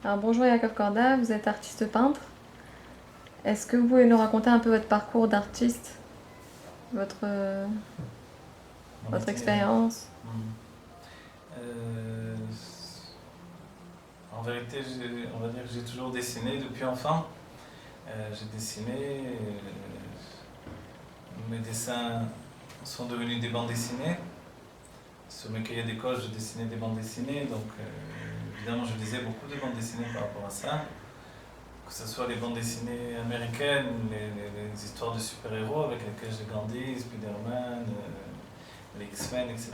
Alors bonjour Jacob Corda, vous êtes artiste peintre. Est-ce que vous pouvez nous raconter un peu votre parcours d'artiste, votre, Mon votre métier. expérience? Euh, En vérité, on va dire que j'ai toujours dessiné depuis enfant. J'ai dessiné. Mes dessins sont devenus des bandes dessinées. Sur mes cahiers d'école, je dessinais des bandes dessinées. Donc, évidemment, je lisais beaucoup de bandes dessinées par rapport à ça. Que ce soit les bandes dessinées américaines, les histoires de super-héros avec lesquelles j'ai grandi, Spider-Man, les X-Men, etc.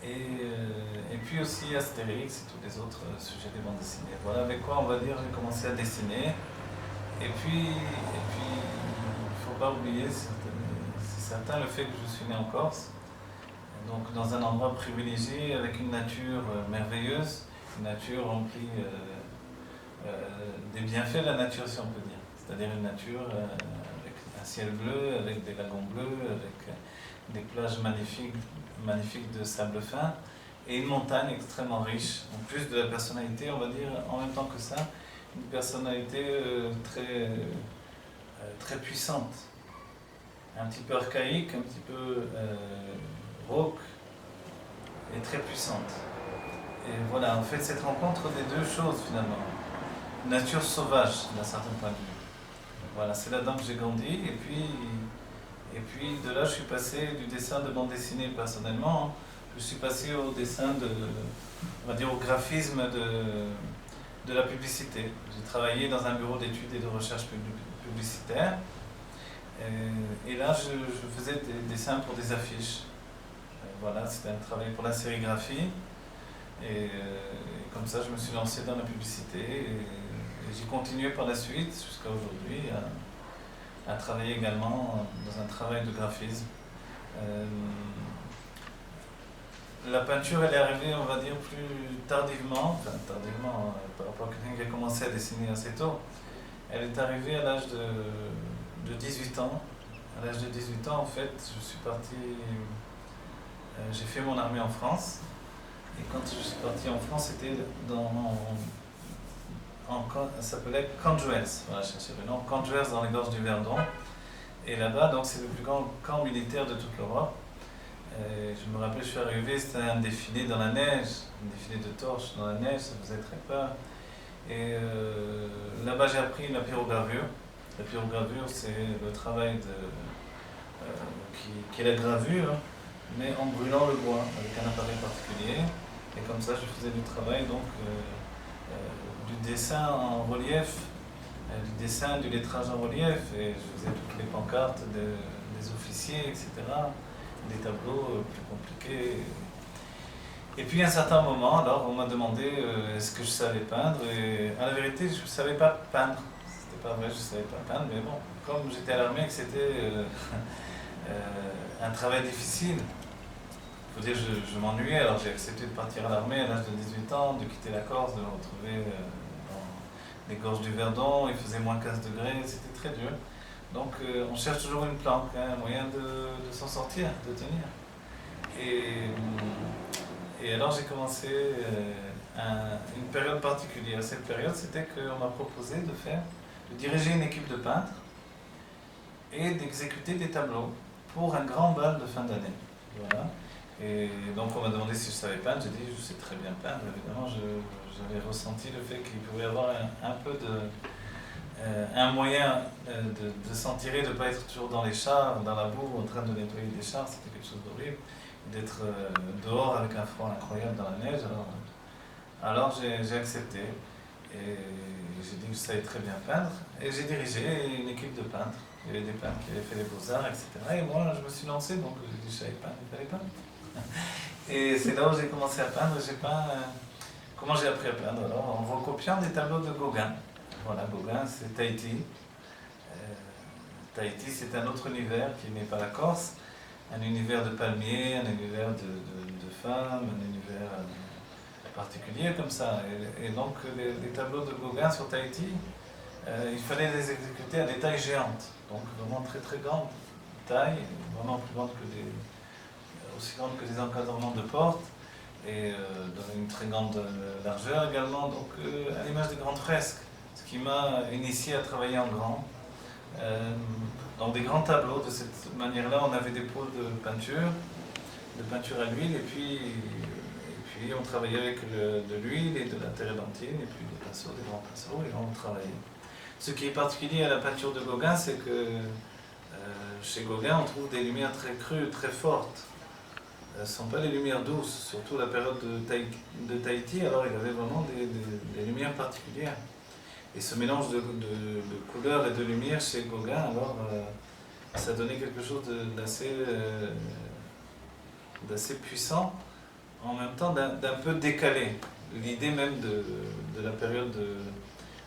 Et puis aussi Astérix et tous les autres sujets des bandes dessinées. Voilà avec quoi, on va dire, j'ai commencé à dessiner. Il ne faut pas oublier, c'est certain, le fait que je suis né en Corse, donc dans un endroit privilégié, avec une nature merveilleuse, une nature remplie des bienfaits de la nature, si on peut dire. C'est-à-dire une nature avec un ciel bleu, avec des lagons bleus, avec des plages magnifiques de sable fin, et une montagne extrêmement riche. En plus de la personnalité, on va dire, en même temps que ça, une personnalité très puissante, un petit peu archaïque, un petit peu rauque et très puissante. Et voilà, en fait, cette rencontre des deux choses finalement, nature sauvage d'un certain point de vue. Voilà, c'est là-dedans que j'ai grandi, et puis de là, je suis passé du dessin de bande dessinée personnellement, je suis passé au dessin on va dire au graphisme de la publicité. J'ai travaillé dans un bureau d'études et de recherche publicitaire, et là, je faisais des dessins pour des affiches. Voilà, c'était un travail pour la sérigraphie, et comme ça, je me suis lancé dans la publicité, et j'ai continué par la suite jusqu'à aujourd'hui à travailler également dans un travail de graphisme. Euh, la peinture, elle est arrivée, on va dire, plus tardivement, enfin tardivement, par rapport à quelqu'un qui a commencé à dessiner assez tôt. Elle est arrivée à l'âge de 18 ans. À l'âge de 18 ans, en fait, je suis parti, j'ai fait mon armée en France. Et quand je suis parti en France, c'était ça s'appelait Camp Juels, voilà, je cherchais le nom, Camp Juels dans les gorges du Verdon. Et là-bas, donc, c'est le plus grand camp militaire de toute l'Europe. Je me rappelle, je suis arrivé, c'était un défilé dans la neige, un défilé de torches dans la neige, ça faisait très peur. Et là-bas, j'ai appris la pyrogravure. La pyrogravure, c'est le travail qui est la gravure, mais en brûlant le bois avec un appareil particulier. Et comme ça, je faisais du travail, donc du dessin en relief, du dessin, du lettrage en relief, et je faisais toutes les pancartes des officiers, etc., des tableaux plus compliqués. Et puis à un certain moment, alors on m'a demandé est-ce que je savais peindre, et à la vérité, je ne savais pas peindre. C'était pas vrai, je ne savais pas peindre, mais bon, comme j'étais à l'armée et que c'était un travail difficile, il faut dire que je m'ennuyais, alors j'ai accepté de partir à l'armée à l'âge de 18 ans, de quitter la Corse, de me retrouver dans les gorges du Verdon, il faisait moins 15 degrés, c'était très dur. Donc on cherche toujours une planque, hein, un moyen de s'en sortir, de tenir. Et, et alors j'ai commencé une période particulière. Cette période, c'était qu'on m'a proposé de diriger une équipe de peintres et d'exécuter des tableaux pour un grand bal de fin d'année. Voilà. Et donc on m'a demandé si je savais peindre, j'ai dit je sais très bien peindre, évidemment j'avais ressenti le fait qu'il pouvait y avoir un peu un moyen de s'en tirer, de ne pas être toujours dans les chars, dans la boue, en train de nettoyer des chars, c'était quelque chose d'horrible, d'être dehors avec un froid incroyable dans la neige, alors j'ai accepté, et j'ai dit que je savais très bien peindre, et j'ai dirigé une équipe de peintres. Il y avait des peintres qui avaient fait les beaux-arts, etc. Et moi, je me suis lancé, donc j'ai dit que je savais peindre, il fallait peindre. Et c'est là où j'ai commencé à peindre. J'ai peint, comment j'ai appris à peindre? Alors, en recopiant des tableaux de Gauguin. Voilà, Gauguin, c'est Tahiti. Tahiti, c'est un autre univers qui n'est pas la Corse. Un univers de palmiers, un univers de femmes, un univers particulier comme ça. Et donc, les tableaux de Gauguin sur Tahiti, il fallait les exécuter à des tailles géantes. Donc, vraiment très très grande taille, vraiment plus grande que aussi grande que des encadrements de portes, et dans une très grande largeur également, donc à l'image des grandes fresques, ce qui m'a initié à travailler en grand. Dans des grands tableaux, de cette manière-là, on avait des pôles de peinture à l'huile, et puis on travaillait avec de l'huile et de la térébenthine, et puis des pinceaux, des grands pinceaux, et on travaillait. Ce qui est particulier à la peinture de Gauguin, c'est que chez Gauguin, on trouve des lumières très crues, très fortes. Ce ne sont pas les lumières douces, surtout la période de Tahiti, alors il avait vraiment des lumières particulières. Et ce mélange de couleurs et de lumière chez Gauguin, alors ça donnait quelque chose d'assez puissant, en même temps d'un peu décalé. L'idée même de la période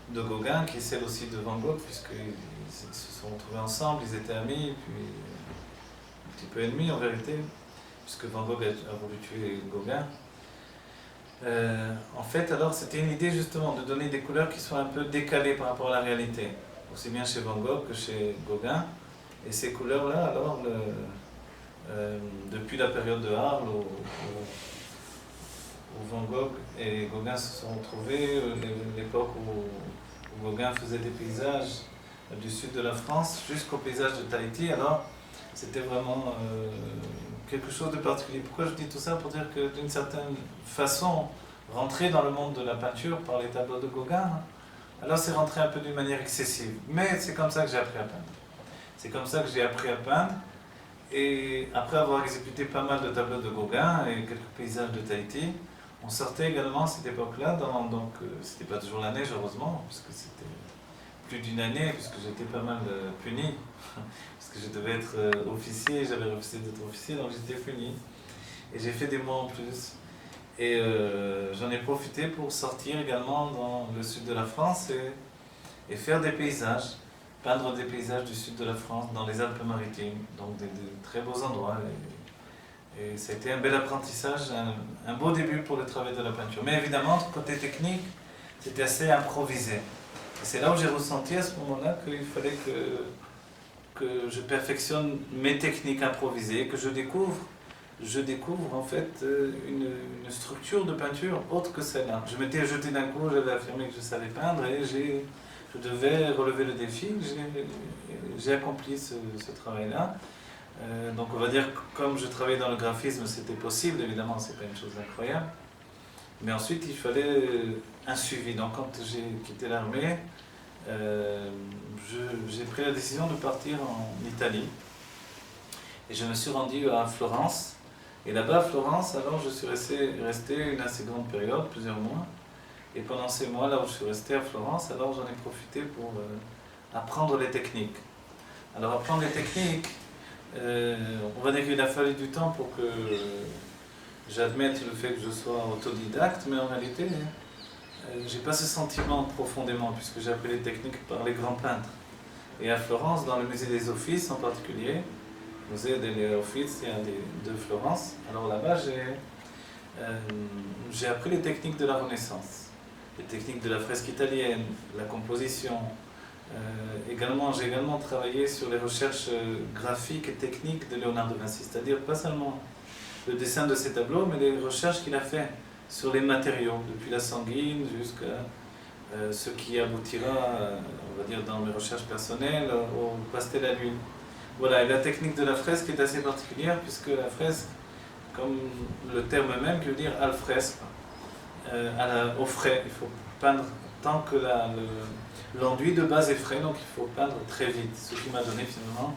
de Gauguin, qui est celle aussi de Van Gogh, puisqu'ils se sont retrouvés ensemble, ils étaient amis, puis un petit peu ennemis en vérité, puisque Van Gogh a voulu tuer Gauguin. En fait, alors, c'était une idée justement de donner des couleurs qui soient un peu décalées par rapport à la réalité, aussi bien chez Van Gogh que chez Gauguin. Et ces couleurs-là, alors, depuis la période de Arles, où Van Gogh et Gauguin se sont retrouvés, l'époque où Gauguin faisait des paysages du sud de la France jusqu'au paysage de Tahiti, alors c'était vraiment quelque chose de particulier. Pourquoi je dis tout ça? Pour dire que d'une certaine façon, rentrer dans le monde de la peinture par les tableaux de Gauguin, alors c'est rentrer un peu d'une manière excessive. Mais c'est comme ça que j'ai appris à peindre. C'est comme ça que j'ai appris à peindre. Et après avoir exécuté pas mal de tableaux de Gauguin et quelques paysages de Tahiti, on sortait également à cette époque-là, donc c'était pas toujours la neige heureusement, puisque c'était plus d'une année, puisque j'étais pas mal puni, parce que je devais être officier, j'avais refusé d'être officier, donc j'étais puni. Et j'ai fait des mois en plus. Et j'en ai profité pour sortir également dans le sud de la France et faire des paysages, peindre des paysages du sud de la France, dans les Alpes-Maritimes, donc des très beaux endroits. Et ça a été un bel apprentissage, un beau début pour le travail de la peinture. Mais évidemment, côté technique, c'était assez improvisé. Et c'est là où j'ai ressenti à ce moment-là qu'il fallait que je perfectionne mes techniques improvisées, que je découvre en fait une structure de peinture autre que celle-là. Je m'étais jeté d'un coup, j'avais affirmé que je savais peindre et je devais relever le défi. J'ai accompli ce travail-là. Donc on va dire que comme je travaillais dans le graphisme, c'était possible, évidemment c'est pas une chose incroyable. Mais ensuite il fallait un suivi. Donc quand j'ai quitté l'armée, j'ai pris la décision de partir en Italie. Et je me suis rendu à Florence. Et là-bas à Florence, alors je suis resté une assez grande période, plusieurs mois. Et pendant ces mois-là où je suis resté à Florence, alors j'en ai profité pour apprendre les techniques. Alors apprendre les techniques, on va dire qu'il a fallu du temps pour que j'admette le fait que je sois autodidacte, mais en réalité, j'ai pas ce sentiment profondément, puisque j'ai appris les techniques par les grands peintres. Et à Florence, dans le musée des Offices en particulier, musée degli Uffizi de Florence, alors là-bas, j'ai appris les techniques de la Renaissance, les techniques de la fresque italienne, la composition. J'ai également travaillé sur les recherches graphiques et techniques de Léonard de Vinci, c'est-à-dire pas seulement le dessin de ses tableaux, mais les recherches qu'il a fait sur les matériaux, depuis la sanguine jusqu'à ce qui aboutira, on va dire dans mes recherches personnelles, au pastel à l'huile. Voilà, et la technique de la fresque est assez particulière, puisque la fresque, comme le terme même, qui veut dire al fresco, au frais, il faut peindre tant que l'enduit de base est frais, donc il faut peindre très vite, ce qui m'a donné finalement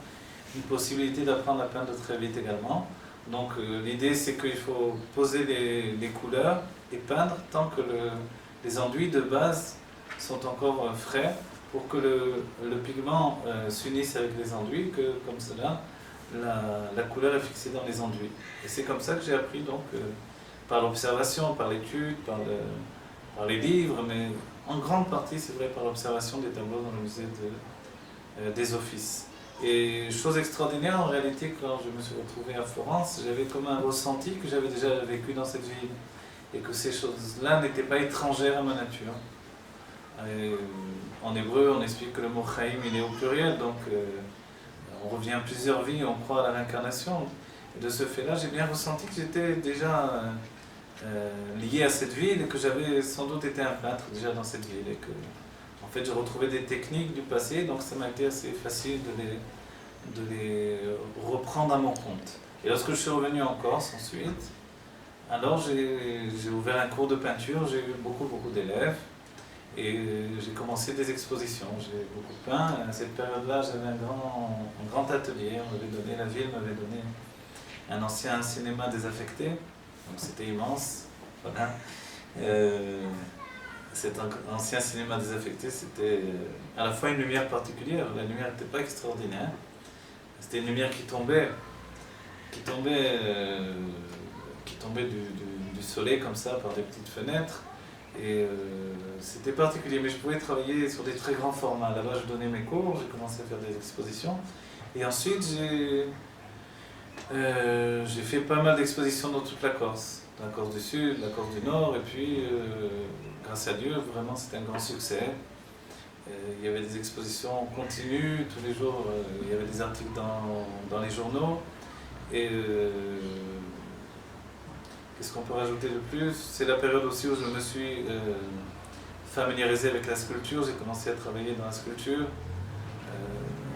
une possibilité d'apprendre à peindre très vite également. Donc l'idée c'est qu'il faut poser les couleurs et peindre tant que les enduits de base sont encore frais, pour que le pigment s'unisse avec les enduits, que comme cela la couleur est fixée dans les enduits. Et c'est comme ça que j'ai appris donc par l'observation, par l'étude, par les livres, mais en grande partie c'est vrai par l'observation des tableaux dans le musée des Offices. Et chose extraordinaire en réalité, quand je me suis retrouvé à Florence, j'avais comme un ressenti que j'avais déjà vécu dans cette ville et que ces choses-là n'étaient pas étrangères à ma nature. Et en hébreu, on explique que le mot chaim il est au pluriel, donc on revient à plusieurs vies, on croit à la réincarnation. Et de ce fait-là, j'ai bien ressenti que j'étais déjà lié à cette ville et que j'avais sans doute été un peintre déjà dans cette ville et que en fait je retrouvais des techniques du passé, donc ça m'a été assez facile de les reprendre à mon compte. Et lorsque je suis revenu en Corse ensuite, alors j'ai ouvert un cours de peinture, j'ai eu beaucoup d'élèves et j'ai commencé des expositions, j'ai beaucoup peint. À cette période-là, j'avais un grand atelier, la ville m'avait donné un ancien cinéma désaffecté, donc c'était immense. Voilà. Cet ancien cinéma désaffecté, c'était à la fois une lumière particulière, la lumière n'était pas extraordinaire, c'était une lumière qui tombait du soleil comme ça par des petites fenêtres. Et c'était particulier, mais je pouvais travailler sur des très grands formats. Là-bas, je donnais mes cours, j'ai commencé à faire des expositions. Et ensuite, j'ai fait pas mal d'expositions dans toute la Corse. La Corse du Sud, la Corse du Nord, et puis, grâce à Dieu, vraiment, c'était un grand succès. Il y avait des expositions continues, tous les jours, il y avait des articles dans les journaux. Et qu'est-ce qu'on peut rajouter de plus? C'est la période aussi où je me suis familiarisé avec la sculpture. J'ai commencé à travailler dans la sculpture.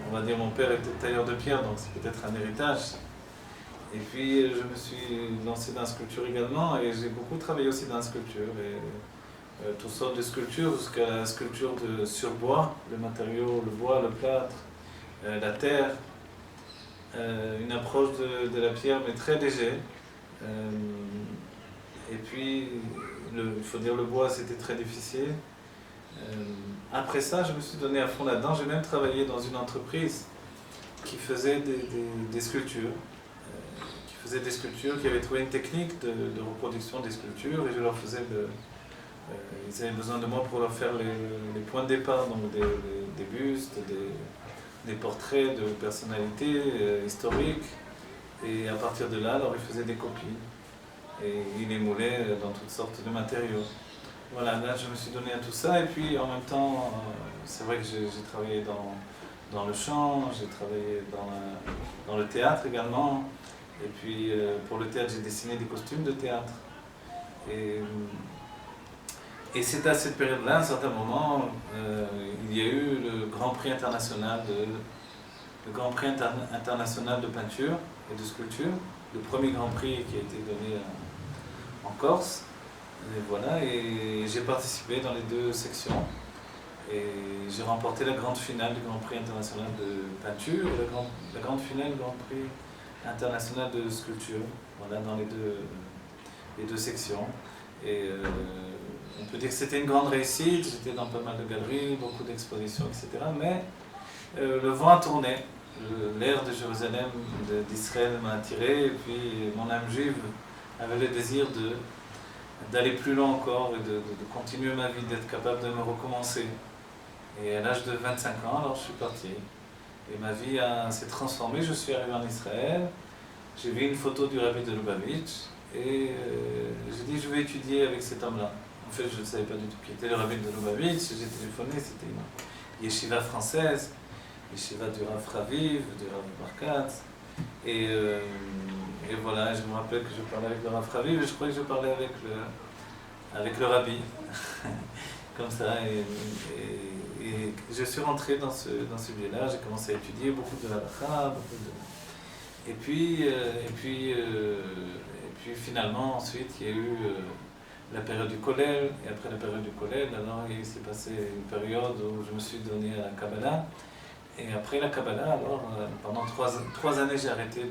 On va dire mon père était tailleur de pierre, donc c'est peut-être un héritage. Et puis je me suis lancé dans la sculpture également et j'ai beaucoup travaillé aussi dans la sculpture. Et, toutes sortes de sculptures, jusqu'à la sculpture sur bois, le matériau, le bois, le plâtre, la terre. Une approche de la pierre mais très léger. Et puis, il faut dire le bois, c'était très difficile. Après ça, je me suis donné à fond là-dedans. J'ai même travaillé dans une entreprise qui faisait des sculptures. Qui avait trouvé une technique de reproduction des sculptures et je leur faisais ils avaient besoin de moi pour leur faire les points de départ, donc des bustes, des portraits de personnalités historiques. Et à partir de là, alors ils faisaient des copies. Et ils les moulaient dans toutes sortes de matériaux. Voilà, là je me suis donné à tout ça. Et puis en même temps, c'est vrai que j'ai travaillé dans le chant, j'ai travaillé dans le théâtre également. Et puis pour le théâtre, j'ai dessiné des costumes de théâtre. Et c'est à cette période-là, à un certain moment, il y a eu le Grand Prix international de peinture et de sculpture, le premier Grand Prix qui a été donné en Corse. Et voilà, et j'ai participé dans les deux sections. Et j'ai remporté la grande finale du Grand Prix international de peinture et la grande finale du Grand Prix international de sculpture, voilà, dans les deux sections. Et on peut dire que c'était une grande réussite, j'étais dans pas mal de galeries, beaucoup d'expositions, etc. Mais le vent a tourné, l'air de Jérusalem, d'Israël m'a attiré, et puis mon âme juive avait le désir d'aller plus loin encore et de continuer ma vie, d'être capable de me recommencer. Et à l'âge de 25 ans, alors je suis parti. Et ma vie s'est transformée, je suis arrivé en Israël, j'ai vu une photo du Rabbi de Lubavitch, et j'ai dit je vais étudier avec cet homme-là. En fait, je ne savais pas du tout qui était le Rabbi de Lubavitch, j'ai téléphoné, c'était une yeshiva française, yeshiva du Rav Raviv, du Rav Barkat. Et voilà, je me rappelle que je parlais avec le Rav Raviv, et je croyais que je parlais avec le Rabbi. Comme ça, et je suis rentré dans ce lieu-là, j'ai commencé à étudier beaucoup de halakha, et puis finalement, ensuite, il y a eu la période du Kollel, et après la période du Kollel, alors il s'est passé une période où je me suis donné à la Kabbalah, et après la Kabbalah, alors pendant 3 années, j'ai arrêté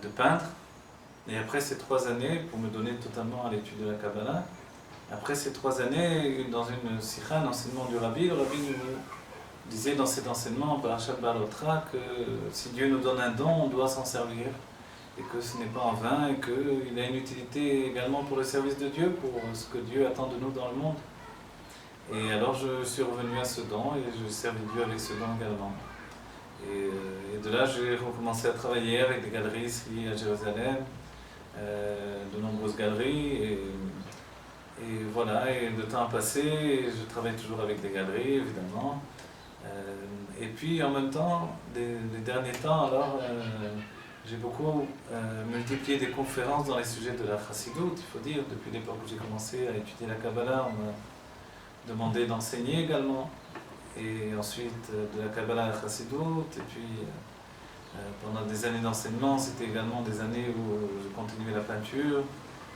de peindre, et après ces 3 années, pour me donner totalement à l'étude de la Kabbalah, après ces 3 années, dans une sikha, un enseignement du Rabbi, le Rabbi nous disait dans cet enseignement, Parashat Balotra, que si Dieu nous donne un don, on doit s'en servir, et que ce n'est pas en vain, et qu'il a une utilité également pour le service de Dieu, pour ce que Dieu attend de nous dans le monde. Et alors je suis revenu à ce don, et je servis Dieu avec ce don également. Et de là, j'ai recommencé à travailler avec des galeries ici à Jérusalem, de nombreuses galeries, et voilà, et le temps a passé, je travaille toujours avec des galeries, évidemment. Et puis en même temps, les derniers temps, alors, j'ai beaucoup multiplié des conférences dans les sujets de la chassidoute, il faut dire. Depuis l'époque où j'ai commencé à étudier la Kabbalah, on m'a demandé d'enseigner également. Et ensuite de la Kabbalah à la chassidoute. Et puis pendant des années d'enseignement, c'était également des années où je continuais la peinture,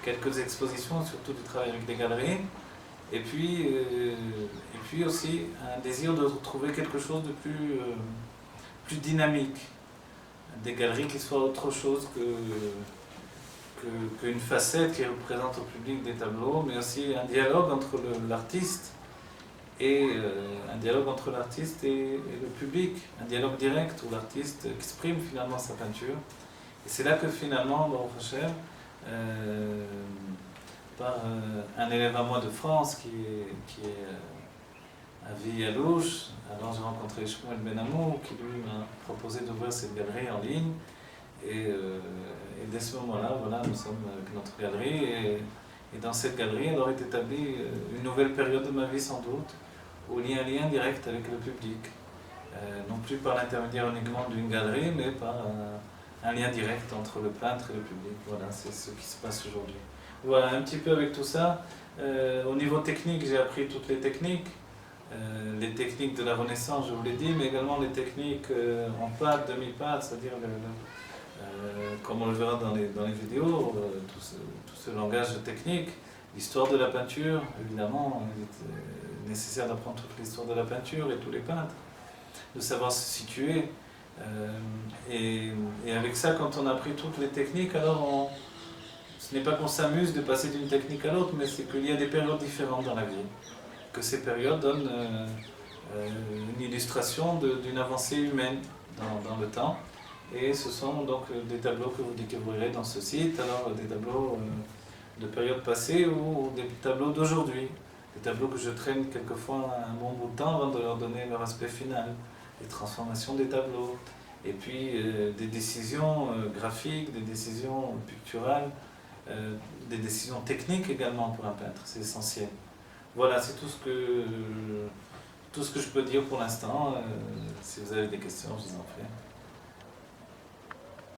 quelques expositions, surtout du travail avec des galeries. Et puis aussi un désir de retrouver quelque chose de plus dynamique. Des galeries qui soient autre chose qu'une facette qui représente au public des tableaux, mais aussi un dialogue entre l'artiste et un dialogue entre l'artiste et le public, un dialogue direct où l'artiste exprime finalement sa peinture. Et c'est là que finalement, Baruch Hashem, par un élève à moi de France qui est à Villalouche, alors j'ai rencontré Shmuel Benamou qui lui m'a proposé d'ouvrir cette galerie en ligne. Et dès ce moment-là, voilà, nous sommes avec notre galerie. Et dans cette galerie, alors est établie une nouvelle période de ma vie sans doute, où il y a un lien direct avec le public. Non plus par l'intermédiaire uniquement d'une galerie, mais par un lien direct entre le peintre et le public. Voilà, c'est ce qui se passe aujourd'hui. Voilà, un petit peu avec tout ça. Au niveau technique, j'ai appris toutes les techniques. Les techniques de la Renaissance, je vous l'ai dit, mais également les techniques en pâte, demi-pâte, c'est-à-dire comme on le verra dans les vidéos, tout ce langage technique. L'histoire de la peinture, évidemment, il est nécessaire d'apprendre toute l'histoire de la peinture et tous les peintres, de savoir se situer. Et avec ça, quand on a appris toutes les techniques, alors ce n'est pas qu'on s'amuse de passer d'une technique à l'autre, mais c'est qu'il y a des périodes différentes dans la vie. Que ces périodes donnent une illustration d'une avancée humaine dans le temps. Et ce sont donc des tableaux que vous découvrirez dans ce site, alors des tableaux de périodes passées ou des tableaux d'aujourd'hui. Des tableaux que je traîne quelquefois un bon bout de temps avant de leur donner leur aspect final. Les transformations des tableaux. Et puis des décisions graphiques, des décisions picturales, des décisions techniques également pour un peintre, c'est essentiel. Voilà, c'est tout ce que je peux dire pour l'instant. Si vous avez des questions, je vous en prie.